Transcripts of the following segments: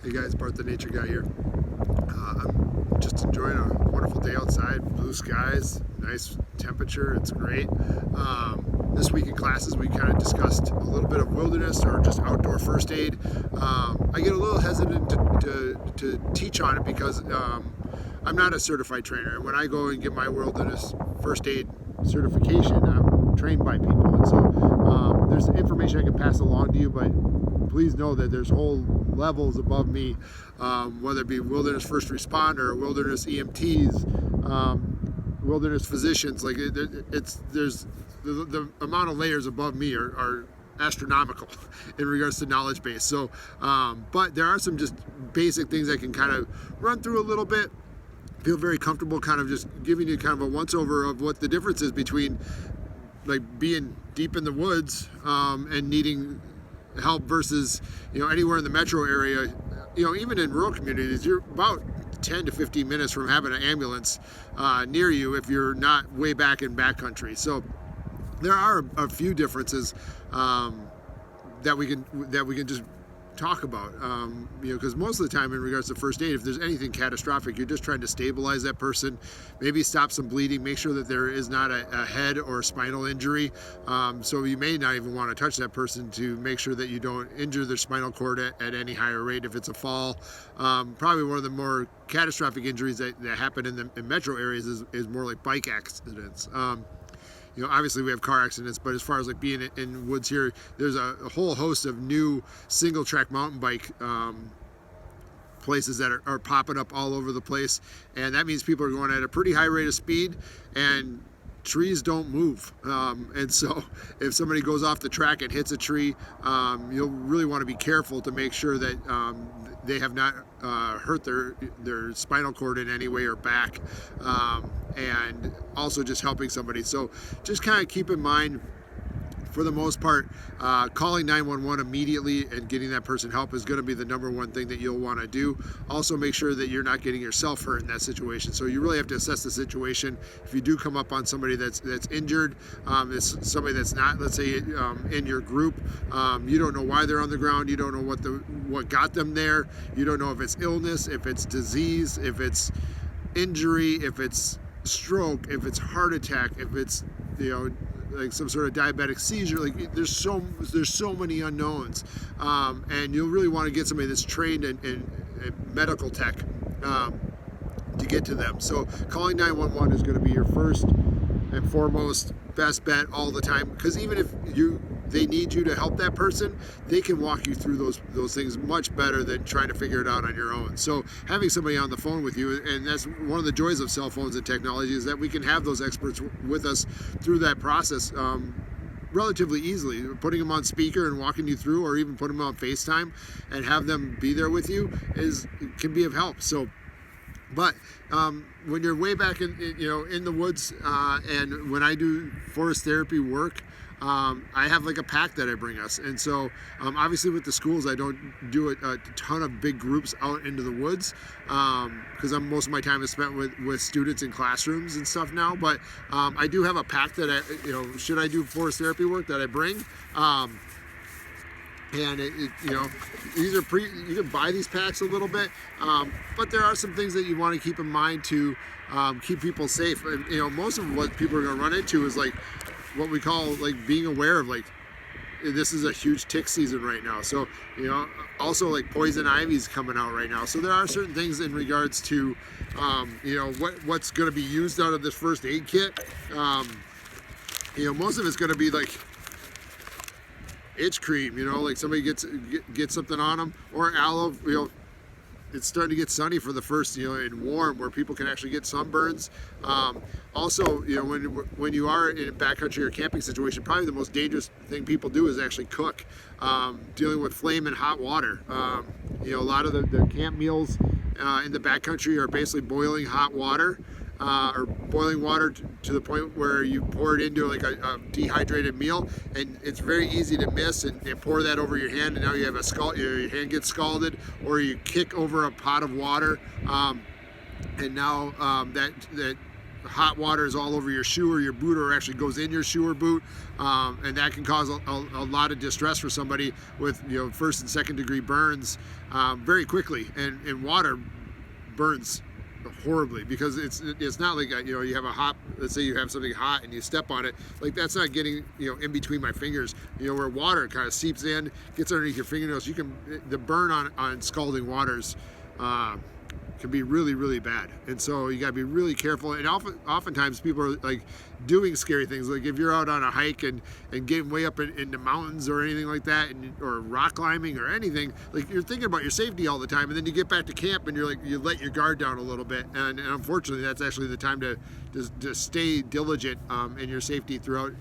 Hey guys, Bart the Nature Guy here. I'm just enjoying a wonderful day outside, blue skies, nice temperature, it's great. This week in classes we kind of discussed a little bit of wilderness or just outdoor first aid. I get a little hesitant to teach on it because I'm not a certified trainer. When I go and get my wilderness first aid certification, I'm trained by people, and so there's information I can pass along to you, but please know that there's whole levels above me, whether it be wilderness first responder, wilderness EMTs, wilderness physicians. Like there's the amount of layers above me are astronomical in regards to knowledge base. So, but there are some just basic things I can kind of run through a little bit. Feel very comfortable kind of just giving you kind of a once over of what the difference is between like being deep in the woods and needing help versus, anywhere in the metro area. Even in rural communities, you're about 10 to 15 minutes from having an ambulance near you if you're not way back in backcountry. So there are a few differences that we can just talk about, because most of the time in regards to first aid, if there's anything catastrophic, you're just trying to stabilize that person, maybe stop some bleeding, make sure that there is not a head or spinal injury. So you may not even want to touch that person to make sure that you don't injure their spinal cord at any higher rate if it's a fall. Probably one of the more catastrophic injuries that happen in metro areas is more like bike accidents. Obviously we have car accidents, but as far as like being in woods here, there's a whole host of new single track mountain bike places that are popping up all over the place. And that means people are going at a pretty high rate of speed, and trees don't move. And so if somebody goes off the track and hits a tree, you'll really want to be careful to make sure that they have not hurt their spinal cord in any way or back, and also just helping somebody. So just kind of keep in mind, for the most part, calling 911 immediately and getting that person help is going to be the number one thing that you'll want to do. Also make sure that you're not getting yourself hurt in that situation. So you really have to assess the situation. If you do come up on somebody that's injured, it's somebody that's not, let's say, in your group, you don't know why they're on the ground, you don't know what got them there, you don't know if it's illness, if it's disease, if it's injury, if it's stroke, if it's heart attack, if it's like some sort of diabetic seizure. Like there's so many unknowns, and you'll really want to get somebody that's trained in medical tech to get to them. So calling 911 is going to be your first and foremost best bet all the time, because even if they need you to help that person, they can walk you through those things much better than trying to figure it out on your own. So having somebody on the phone with you, and that's one of the joys of cell phones and technology, is that we can have those experts with us through that process relatively easily. Putting them on speaker and walking you through, or even putting them on FaceTime and have them be there with you can be of help. So, but when you're way back in the woods, and when I do forest therapy work, I have like a pack that I bring us. And so obviously with the schools, I don't do a ton of big groups out into the woods, because most of my time is spent with students in classrooms and stuff now. But I do have a pack that should I do forest therapy work, that I bring. And these are you can buy these packs a little bit, but there are some things that you want to keep in mind to keep people safe. And most of what people are going to run into is like what we call like being aware of, like, this is a huge tick season right now. So also like poison ivy's coming out right now. So there are certain things in regards to what's going to be used out of this first aid kit. Most of it's going to be like itch cream, like somebody gets something on them, or aloe. It's starting to get sunny for the first, and warm, where people can actually get sunburns. Also, when you are in a backcountry or camping situation, probably the most dangerous thing people do is actually cook, dealing with flame and hot water. A lot of the camp meals in the backcountry are basically boiling hot water, or boiling water to the point where you pour it into like a dehydrated meal, and it's very easy to miss and pour that over your hand, and now you have your hand gets scalded, or you kick over a pot of water, and now that hot water is all over your shoe or your boot, or actually goes in your shoe or boot, and that can cause a lot of distress for somebody with first and second degree burns very quickly. And water burns horribly, because it's not like you have a hot, let's say you have something hot and you step on it, like that's not getting in between my fingers, where water kind of seeps in, gets underneath your fingernails. The burn on scalding waters can be really, really bad. And so you got to be really careful. And oftentimes people are like doing scary things. Like if you're out on a hike and getting way up in the mountains or anything like that, or rock climbing or anything, like you're thinking about your safety all the time. And then you get back to camp and you let your guard down a little bit. And unfortunately, that's actually the time to stay diligent in your safety throughout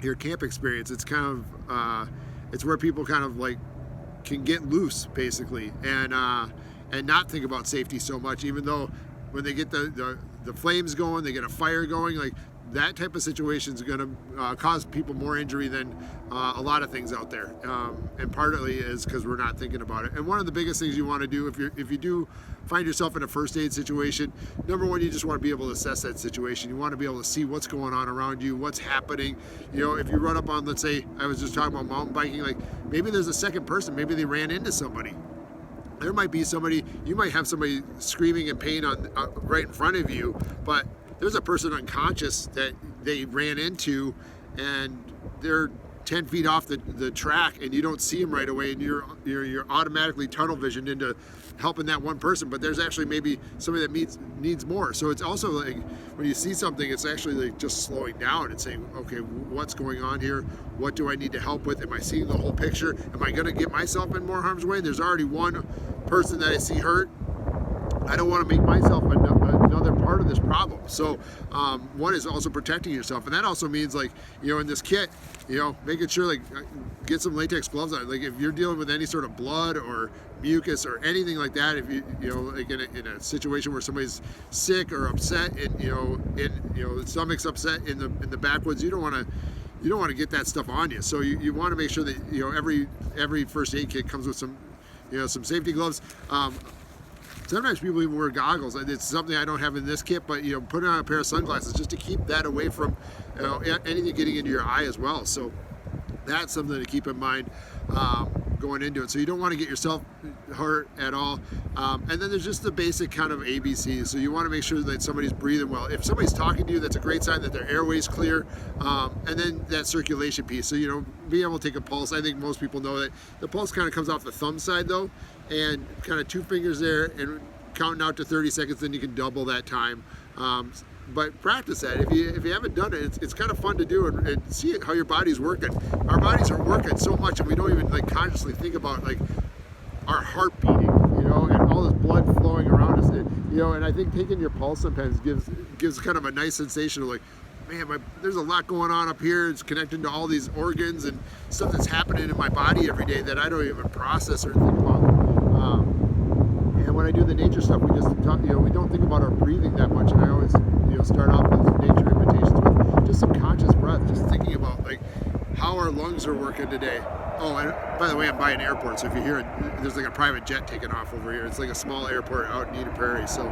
your camp experience. It's kind of, it's where people kind of like can get loose basically, and not think about safety so much, even though when they get the flames going, they get a fire going, like that type of situation is going to cause people more injury than a lot of things out there. And partly is because we're not thinking about it. And one of the biggest things you want to do if you do find yourself in a first aid situation, number one, you just want to be able to assess that situation. You want to be able to see what's going on around you, what's happening. If you run up on, let's say, I was just talking about mountain biking, like maybe there's a second person, maybe they ran into somebody. There might be somebody, you might have somebody screaming in pain right in front of you, but there's a person unconscious that they ran into, and they're 10 feet off the track, and you don't see them right away, and you're automatically tunnel visioned into helping that one person, but there's actually maybe somebody that needs more. So it's also like when you see something, it's actually like just slowing down and saying, okay, what's going on here? What do I need to help with? Am I seeing the whole picture? Am I going to get myself in more harm's way? There's already one person that I see hurt. I don't want to make myself another part of this problem. So one is also protecting yourself, and that also means, like, in this kit, making sure, like, get some latex gloves on. Like if you're dealing with any sort of blood or mucus or anything like that, if like in a situation where somebody's sick or upset, and the stomach's upset in the backwoods, you don't want to get that stuff on you. So you want to make sure that every first aid kit comes with some safety gloves. Sometimes people even wear goggles. It's something I don't have in this kit, but put on a pair of sunglasses just to keep that away from anything getting into your eye as well. So that's something to keep in mind going into it. So you don't want to get yourself hurt at all. And then there's just the basic kind of ABCs. So you want to make sure that somebody's breathing well. If somebody's talking to you, that's a great sign that their airway's clear. And then that circulation piece. So be able to take a pulse. I think most people know that the pulse kind of comes off the thumb side though, and kind of 2 fingers there and counting out to 30 seconds, then you can double that time. But practice that. If you haven't done it, it's kind of fun to do and see how your body's working. Our bodies are working so much, and we don't even like consciously think about like our heart beating, and all this blood flowing around us. And I think taking your pulse sometimes gives kind of a nice sensation of like, man, there's a lot going on up here. It's connected to all these organs and stuff that's happening in my body every day that I don't even process or think about. And when I do the nature stuff, we just talk, we don't think about our breathing that much. And I always, start off with nature invitations with just some conscious breath, just thinking about like how our lungs are working today. Oh, and by the way, I'm by an airport, so if you hear it, there's like a private jet taking off over here. It's like a small airport out in Eden Prairie. So,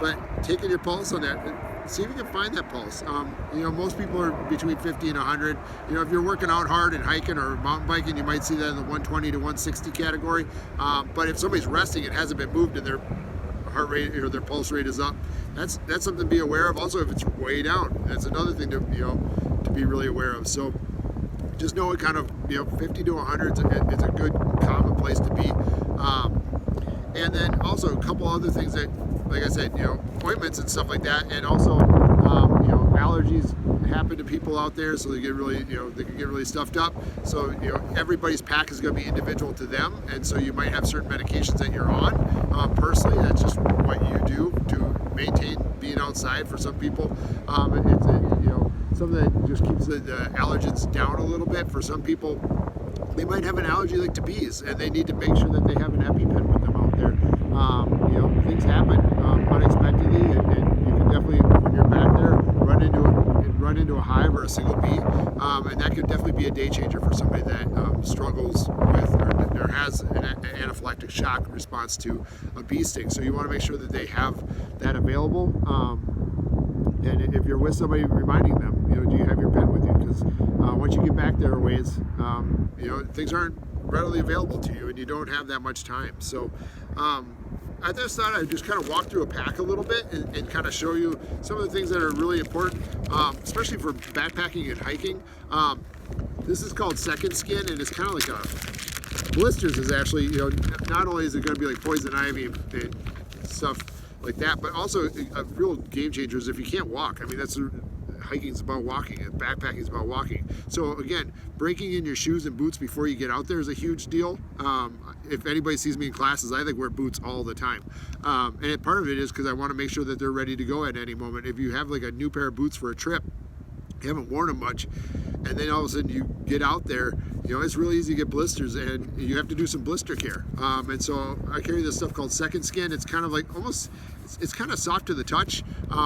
but taking your pulse on that, see if you can find that pulse. Most people are between 50 and 100. If you're working out hard and hiking or mountain biking, you might see that in the 120 to 160 category. But if somebody's resting, it hasn't been moved, and their heart rate or their pulse rate is up, that's something to be aware of. Also, if it's way down, that's another thing to be really aware of. So just know it kind of 50 to 100 is a good common place to be. And then also a couple other things that, like I said, ointments and stuff like that, and also allergies happen to people out there, so they get really they can get really stuffed up. So everybody's pack is going to be individual to them, and so you might have certain medications that you're on. Personally, that's just what you do to maintain being outside. For some people, it's something that just keeps the allergens down a little bit. For some people, they might have an allergy like to bees, and they need to make sure that they have an EpiPen with them out there. Things happen unexpectedly, and you can definitely, when you're back there, run into a hive or a single bee, and that could definitely be a day changer for somebody that struggles with or has an anaphylactic shock response to a bee sting. So you want to make sure that they have that available. And if you're with somebody, reminding them, do you have your pen with you? Because once you get back there a ways, things aren't readily available to you, and you don't have that much time. So I just thought I'd just kind of walk through a pack a little bit and kind of show you some of the things that are really important, especially for backpacking and hiking. This is called second skin, and it's kind of like blisters is actually, not only is it going to be like poison ivy and stuff like that, but also a real game changer is if you can't walk. I mean, hiking is about walking, and backpacking is about walking. So again, breaking in your shoes and boots before you get out there is a huge deal. If anybody sees me in classes, I wear boots all the time. And part of it is because I want to make sure that they're ready to go at any moment. If you have like a new pair of boots for a trip, you haven't worn them much, and then all of a sudden you get out there, it's really easy to get blisters, and you have to do some blister care. And so I carry this stuff called second skin. It's kind of like it's kind of soft to the touch,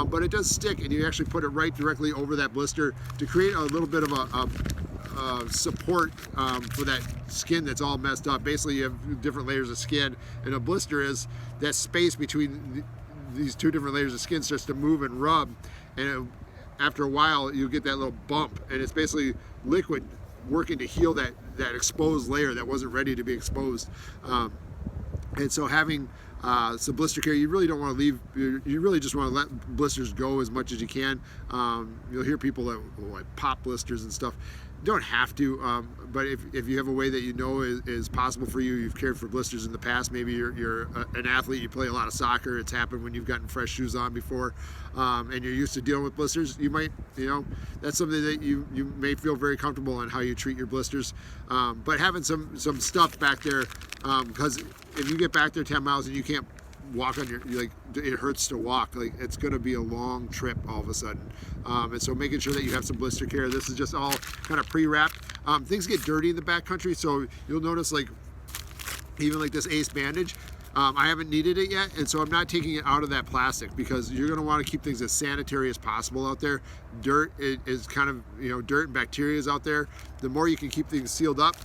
but it does stick, and you actually put it right directly over that blister to create a little bit of a support for that skin that's all messed up. Basically, you have different layers of skin, and a blister is that space between these two different layers of skin starts to move and rub, and after a while you get that little bump, and it's basically liquid working to heal that exposed layer that wasn't ready to be exposed. And so having some blister care, you really don't want to leave, you really just want to let blisters go as much as you can. You'll hear people that pop blisters and stuff. You don't have to, but if you have a way that is possible for you, you've cared for blisters in the past, maybe you're an athlete, you play a lot of soccer, it's happened when you've gotten fresh shoes on before, and you're used to dealing with blisters, you might, that's something that you may feel very comfortable in how you treat your blisters. But having some stuff back there, because if you get back there 10 miles and you can't walk on it hurts to walk, it's going to be a long trip all of a sudden. And so making sure that you have some blister care. This is just all kind of pre-wrapped. Things get dirty in the backcountry, so you'll notice even like this Ace bandage, I haven't needed it yet, and so I'm not taking it out of that plastic, because you're going to want to keep things as sanitary as possible out there. Dirt is kind of, dirt and bacteria is out there. The more you can keep things sealed up.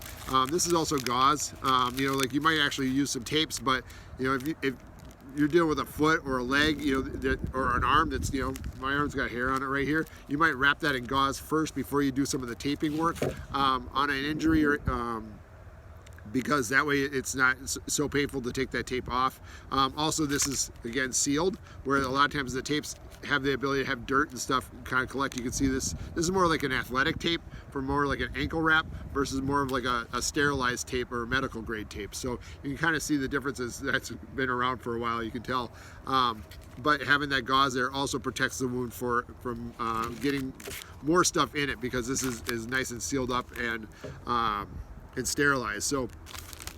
This is also gauze. You might actually use some tapes, but if you're dealing with a foot or a leg, or an arm that's, my arm's got hair on it right here, you might wrap that in gauze first before you do some of the taping work on an injury, or because that way it's not so painful to take that tape off. Also, this is again sealed, where a lot of times the tapes have the ability to have dirt and stuff kind of collect. You can see this is more like an athletic tape for more like an ankle wrap versus more of like a sterilized tape or medical grade tape. So you can kind of see the differences. That's been around for a while, you can tell. But having that gauze there also protects the wound from getting more stuff in it, because this is nice and sealed up and sterilized. So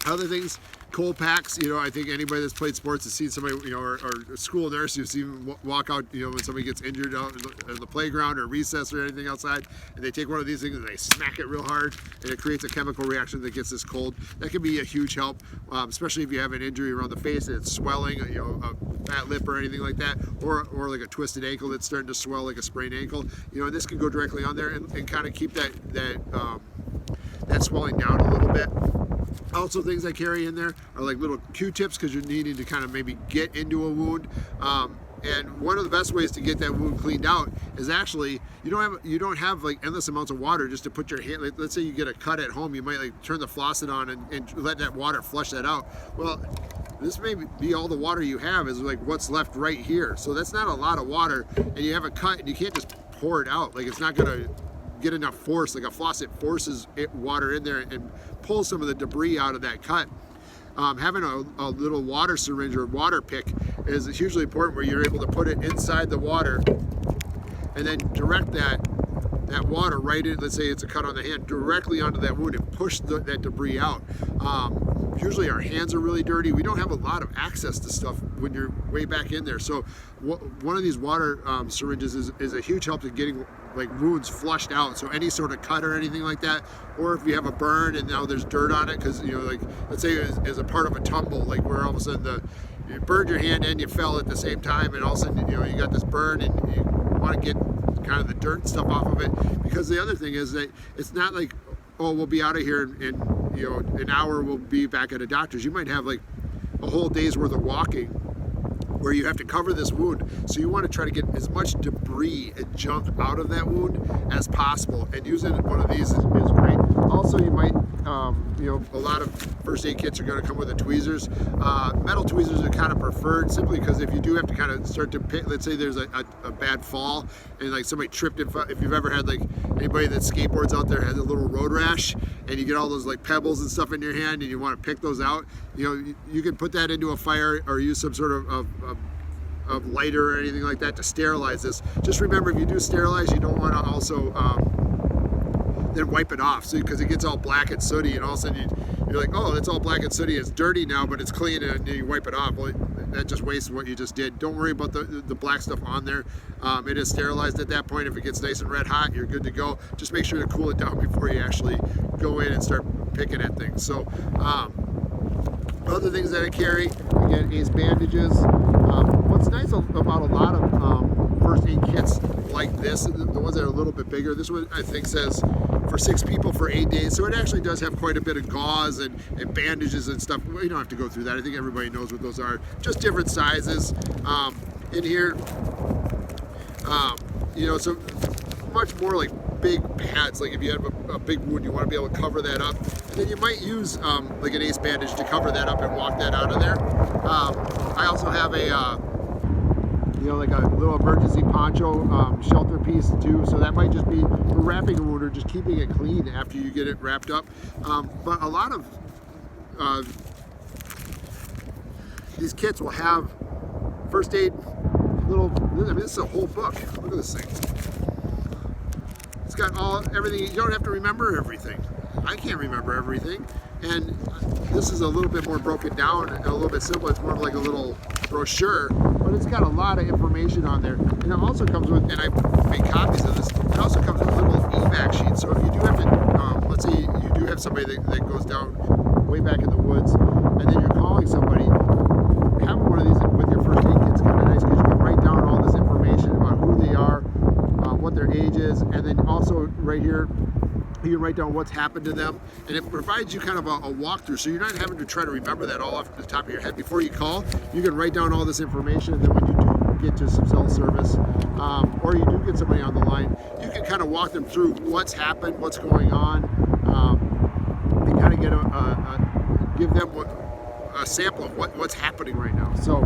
other things, cold packs, I think anybody that's played sports has seen somebody, or a school nurse, you've seen walk out, when somebody gets injured out in the playground or recess or anything outside, and they take one of these things and they smack it real hard, and it creates a chemical reaction that gets this cold. That can be a huge help, especially if you have an injury around the face and it's swelling, a fat lip or anything like that, or like a twisted ankle that's starting to swell like a sprained ankle. This can go directly on there and kind of keep that swelling down a little bit. Also, things I carry in there are like little Q-tips, because you're needing to kind of maybe get into a wound. And one of the best ways to get that wound cleaned out is actually, you don't have like endless amounts of water just to put your hand, let's say you get a cut at home, you might turn the faucet on and let that water flush that out. Well, this may be all the water you have is like what's left right here. So that's not a lot of water, and you have a cut and you can't just pour it out. It's not gonna get enough force. Like a faucet forces water in there and pulls some of the debris out of that cut. Having a little water syringe or water pick is hugely important, where you're able to put it inside the water and then direct that water right in, let's say it's a cut on the hand, directly onto that wound and push that debris out. Usually our hands are really dirty. We don't have a lot of access to stuff when you're way back in there. So one of these water syringes is a huge help to getting wounds flushed out. So any sort of cut or anything like that, or if you have a burn and now there's dirt on it, because let's say as a part of a tumble, where all of a sudden you burned your hand and you fell at the same time, and all of a sudden you got this burn and you want to get kind of the dirt and stuff off of it. Because the other thing is that it's not like, oh, we'll be out of here in an hour, we'll be back at a doctor's. You might have a whole day's worth of walking where you have to cover this wound. So you want to try to get as much debris and junk out of that wound as possible, and using one of these is great. Also, you might, you know, a lot of first aid kits are going to come with the tweezers. Metal tweezers are kind of preferred, simply because if you do have to kind of start to pick, let's say there's a bad fall and like somebody tripped, if you've ever had, like, anybody that skateboards out there has a little road rash and you get all those like pebbles and stuff in your hand and you want to pick those out, you know, you can put that into a fire or use some sort of lighter or anything like that to sterilize this. Just remember, if you do sterilize, you don't want to also then wipe it off, so because it gets all black and sooty, and all of a sudden you're like, oh, it's all black and sooty, it's dirty now, but it's clean, and you wipe it off. Well, that just wastes what you just did. Don't worry about the black stuff on there. It is sterilized at that point. If it gets nice and red hot, you're good to go. Just make sure to cool it down before you actually go in and start picking at things. So other things that I carry, again, is bandages. What's nice about a lot of first aid kits like this, the ones that are a little bit bigger, this one I think says for 6 people for 8 days, so it actually does have quite a bit of gauze and bandages and stuff. You don't have to go through that. I think everybody knows what those are. Just different sizes in here. You know, so much more like big pads. Like if you have a big wound, you want to be able to cover that up. And then you might use like an ace bandage to cover that up and walk that out of there. I also have a you know, like a little emergency poncho shelter piece too, so that might just be for wrapping a wound or just keeping it clean after you get it wrapped up. But a lot of these kits will have first aid little, I mean, this is a whole book. Look at this thing. It's got everything. You don't have to remember everything. I can't remember everything, and this is a little bit more broken down and a little bit simpler. It's more of like a little brochure, but it's got a lot of information on there. And it also comes with, and I made copies of this, it also comes with little evac sheets. So if you do have to, let's say you do have somebody that goes down way back in the woods, and then you're calling somebody, having one of these with your first aid kit is kind of nice, because you can write down all this information about who they are, what their age is, and then also right here, you can write down what's happened to them, and it provides you kind of a walkthrough, so you're not having to try to remember that all off the top of your head. Before you call, you can write down all this information, and then when you do get to some cell service, or you do get somebody on the line, you can kind of walk them through what's happened, what's going on, and kind of get give them a sample of what's happening right now. So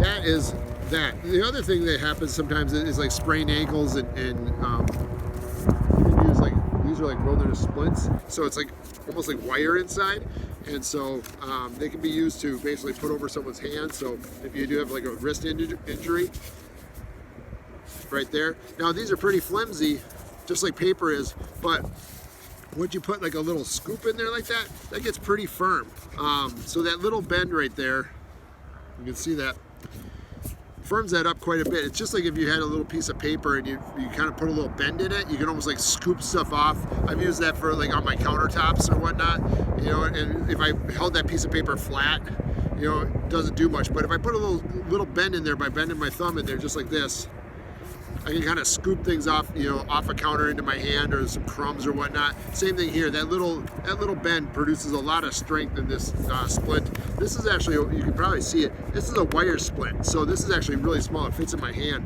that is that. The other thing that happens sometimes is like sprained ankles, and these are like wilderness splints, so it's like almost like wire inside, and so they can be used to basically put over someone's hand. So if you do have like a wrist injury right there. Now these are pretty flimsy, just like paper is, but once you put like a little scoop in there like that, that gets pretty firm. So that little bend right there, you can see that, firms that up quite a bit. It's just like if you had a little piece of paper and you kind of put a little bend in it, you can almost like scoop stuff off. I've used that for like on my countertops or whatnot, you know, and if I held that piece of paper flat, you know, it doesn't do much. But if I put a little bend in there by bending my thumb in there just like this, I can kind of scoop things off, you know, off a counter into my hand or some crumbs or whatnot. Same thing here. That little bend produces a lot of strength in this splint. This is actually, you can probably see it, this is a wire splint, so this is actually really small. It fits in my hand.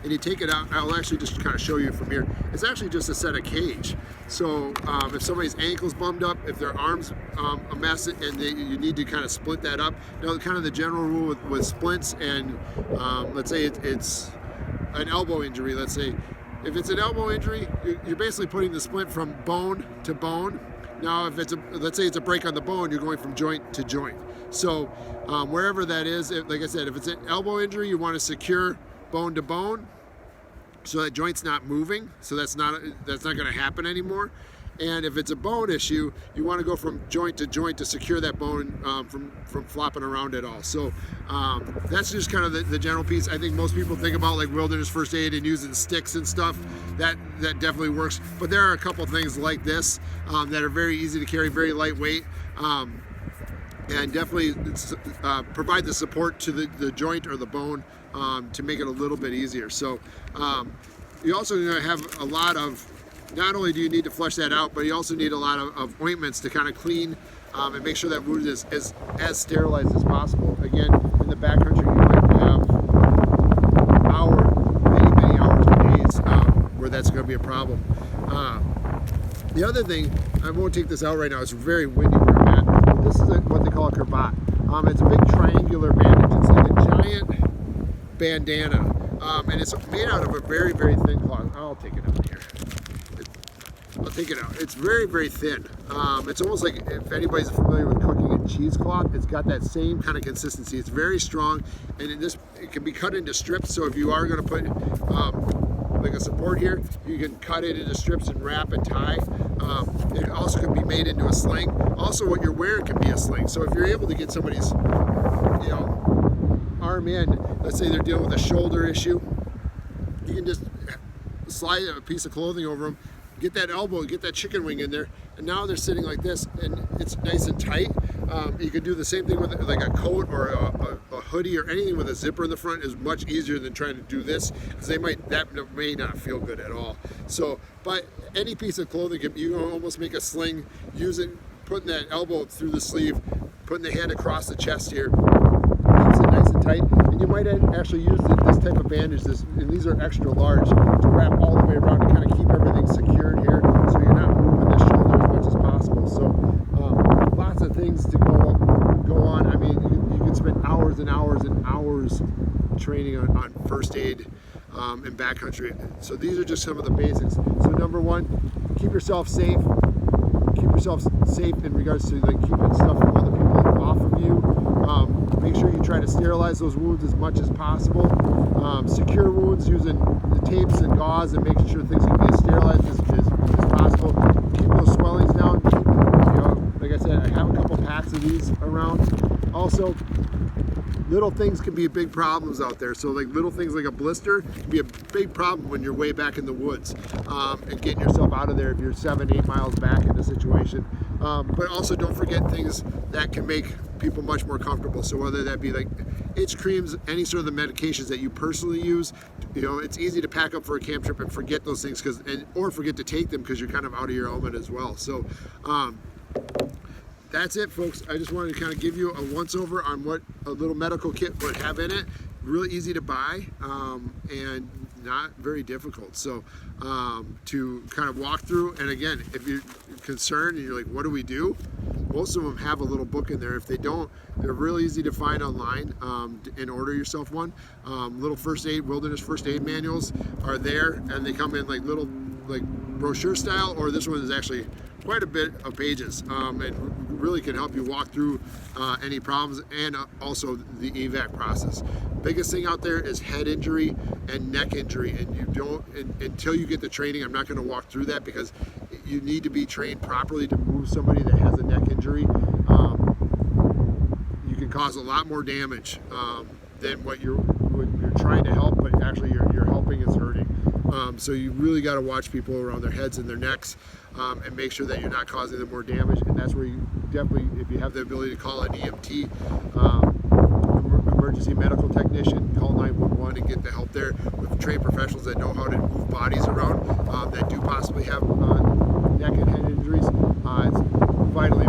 And you take it out, I'll actually just kind of show you from here. It's actually just a set of cage. So if somebody's ankle's bummed up, if their arm's a mess, and you need to kind of split that up. Now, kind of the general rule with splints, and let's say it's an elbow injury, let's say. If it's an elbow injury, you're basically putting the splint from bone to bone. Now, if let's say it's a break on the bone, you're going from joint to joint. So wherever that is, like I said, if it's an elbow injury, you want to secure bone to bone so that joint's not moving. So that's not going to happen anymore. And if it's a bone issue, you want to go from joint to secure that bone from flopping around at all. So that's just kind of the general piece. I think most people think about like wilderness first aid and using sticks and stuff. That definitely works. But there are a couple things like this that are very easy to carry, very lightweight, and definitely provide the support to the joint or the bone to make it a little bit easier. So you also have a lot of not only do you need to flush that out, but you also need a lot of ointments to kind of clean and make sure that wound is as sterilized as possible. Again, in the backcountry, you might have many hours or days where that's going to be a problem. The other thing, I won't take this out right now, it's very windy where I'm at, but this is what they call a cravat. It's a big triangular bandage. It's like a giant bandana, and it's made out of a very, very thin cloth. I'll take it out here. I'll take it out. It's very, very thin. It's almost like, if anybody's familiar with cooking in cheesecloth, it's got that same kind of consistency. It's very strong, and it can be cut into strips, so if you are going to put like a support here, you can cut it into strips and wrap and tie. It also can be made into a sling. Also, what you're wearing can be a sling. So if you're able to get somebody's, arm in, let's say they're dealing with a shoulder issue, you can just slide a piece of clothing over them, get that elbow, get that chicken wing in there, and now they're sitting like this, and it's nice and tight. You can do the same thing with like a coat or a hoodie or anything with a zipper in the front is much easier than trying to do this, because that may not feel good at all. So, but any piece of clothing, you can almost make a sling using, putting that elbow through the sleeve, putting the hand across the chest here, keeps it nice and tight. And you might actually use this type of bandage, and these are extra large, to wrap all the way around to kind of keep everything secured here, so you're not moving the shoulder as much as possible. So lots of things to go on. I mean, you can spend hours and hours and hours training on first aid in backcountry. So these are just some of the basics. So number one, keep yourself safe. Keep yourself safe in regards to like keeping stuff from other people off of you. Make sure you try to sterilize those wounds as much as possible. Secure wounds using the tapes and gauze, and making sure things can be as sterilized as possible. Keep those swellings down. Like I said, I have a couple packs of these around. Also, little things can be big problems out there. So like little things like a blister can be a big problem when you're way back in the woods, and getting yourself out of there if you're 7-8 miles back in a situation. But also don't forget things that can make people much more comfortable. So whether that be like itch creams, any sort of the medications that you personally use, it's easy to pack up for a camp trip and forget those things, or forget to take them because you're kind of out of your element as well. So that's it, folks. I just wanted to kind of give you a once over on what a little medical kit would have in it. Really easy to buy, and not very difficult. So to kind of walk through, and again, if you're concerned and you're like, what do we do? Most of them have a little book in there. If they don't, they're really easy to find online, and order yourself one. Little wilderness first aid manuals are there, and they come in like little brochure style, or this one is actually quite a bit of pages, and really can help you walk through any problems, and also the evac process. Biggest thing out there is head injury and neck injury, and you don't, until you get the training, I'm not going to walk through that, because you need to be trained properly to move somebody that has a neck injury. You can cause a lot more damage than what you're trying to help, but actually you're helping is hurting. So you really got to watch people around their heads and their necks, and make sure that you're not causing them more damage. And that's where you definitely, if you have the ability to call an EMT, emergency medical technician, call 911 and get the help there with trained professionals that know how to move bodies around, that do possibly have neck and head injuries. It's vitally